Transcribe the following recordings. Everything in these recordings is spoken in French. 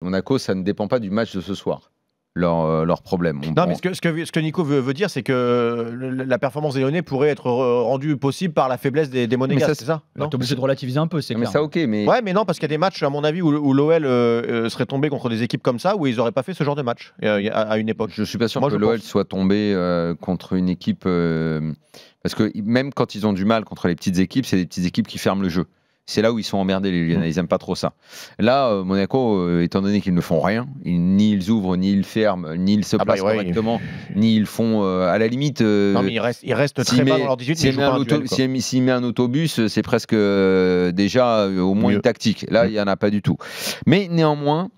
Monaco, ça ne dépend pas du match de ce soir. Leur problème. Non, mais ce que Nico veut dire, c'est que la performance des Lyonnais pourrait être rendue possible par la faiblesse des Monégasques, c'est ça? T'es obligé de relativiser un peu, c'est clair. Mais ça, ok. Mais... Ouais, mais non, parce qu'il y a des matchs, à mon avis, où l'OL serait tombé contre des équipes comme ça, où ils n'auraient pas fait ce genre de match à une époque. Je suis pas sûr que l'OL soit tombé contre une équipe... parce que même quand ils ont du mal contre les petites équipes, c'est des petites équipes qui ferment le jeu. C'est là où ils sont emmerdés, les Lyonnais. Ils n'aiment pas trop ça. Là, Monaco, étant donné qu'ils ne font rien, ni ils ouvrent, ni ils ferment, ni ils se placent correctement, ni ils font à la limite. Non, mais ils restent très bas dans leur 18. S'il met un autobus, c'est presque déjà au moins une tactique. Là, il n'y en a pas du tout. Mais néanmoins,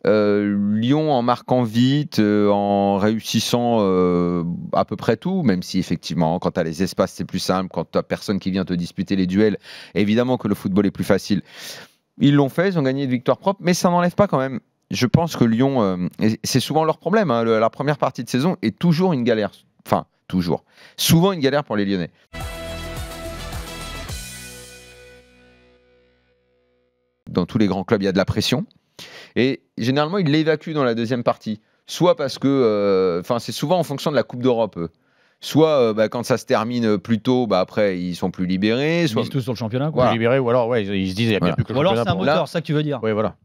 Lyon en marquant vite, en réussissant à peu près tout, même si effectivement quand tu as les espaces c'est plus simple, quand tu n'as personne qui vient te disputer les duels, évidemment que le football est plus facile. Ils l'ont fait, ils ont gagné de victoire propre, mais ça n'enlève pas quand même. Je pense que Lyon, c'est souvent leur problème, hein, la première partie de saison est toujours une galère, enfin toujours, souvent une galère pour les Lyonnais. Dans tous les grands clubs, il y a de la pression. Et généralement, ils l'évacuent dans la deuxième partie. Soit parce que... c'est souvent en fonction de la Coupe d'Europe. Soit quand ça se termine plus tôt, après, ils sont plus libérés. Soit... Ils misent tous sur le championnat. Voilà. Plus libérés, ou alors ils se disent il n'y a bien plus que le championnat. Ou alors c'est un moteur, c'est ça que tu veux dire. Oui, voilà.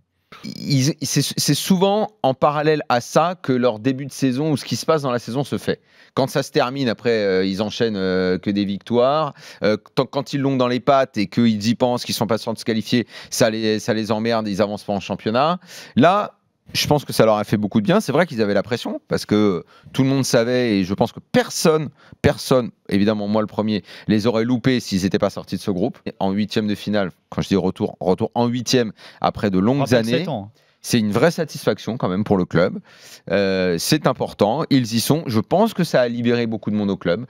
C'est souvent en parallèle à ça que leur début de saison ou ce qui se passe dans la saison se fait. Quand ça se termine, après, ils enchaînent que des victoires. Quand ils l'ont dans les pattes et qu'ils y pensent, qu'ils sont pas sûrs de se qualifier, ça les emmerde, ils avancent pas en championnat. Là, je pense que ça leur a fait beaucoup de bien. C'est vrai qu'ils avaient la pression parce que tout le monde savait et je pense que personne, évidemment moi le premier, les aurait loupés s'ils n'étaient pas sortis de ce groupe. En huitième de finale, quand je dis retour en huitième après de longues années. C'est une vraie satisfaction quand même pour le club. C'est important, ils y sont. Je pense que ça a libéré beaucoup de monde au club.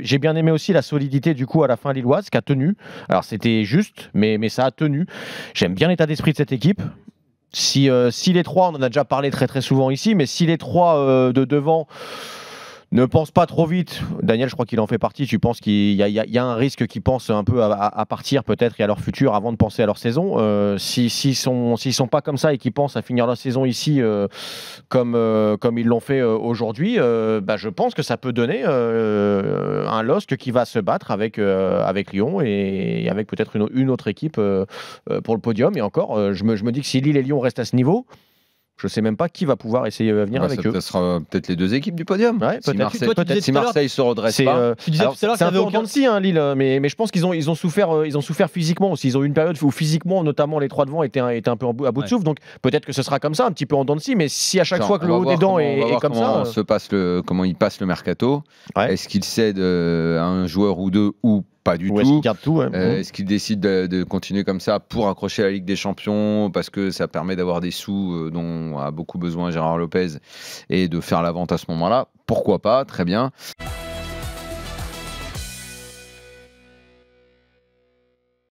J'ai bien aimé aussi la solidité du coup à la fin lilloise qui a tenu. Alors c'était juste, mais ça a tenu. J'aime bien l'état d'esprit de cette équipe. Si les trois, on en a déjà parlé très très souvent ici, mais si les trois de devant ne pensent pas trop vite, Daniel, je crois qu'il en fait partie, tu penses qu'il y a un risque qu'ils pensent un peu à partir peut-être et à leur futur avant de penser à leur saison. S'ils sont pas comme ça et qu'ils pensent à finir leur saison ici comme ils l'ont fait aujourd'hui, je pense que ça peut donner un LOSC qui va se battre avec Lyon et avec peut-être une autre équipe pour le podium. Et encore, je me dis que si Lille et Lyon restent à ce niveau, je ne sais même pas qui va pouvoir essayer de venir avec eux. Ce sera peut-être les deux équipes du podium. Ouais, si Marseille se redresse pas. Tu disais tout à l'heure c'est un peu aucun de si, Lille, mais je pense qu'ils ont souffert physiquement aussi. Ils ont eu une période où physiquement, notamment les trois devant étaient un peu à bout de souffle. Donc peut-être que ce sera comme ça, un petit peu en dents de scie. Mais si à chaque fois que le haut des dents est comme ça, comment il passe le mercato. Est-ce qu'il cède à un joueur ou deux ou pas du tout. Est-ce qu'il garde tout Est-ce qu'il décide de continuer comme ça pour accrocher la Ligue des Champions parce que ça permet d'avoir des sous dont a beaucoup besoin Gérard Lopez et de faire la vente à ce moment-là? Pourquoi pas? Très bien.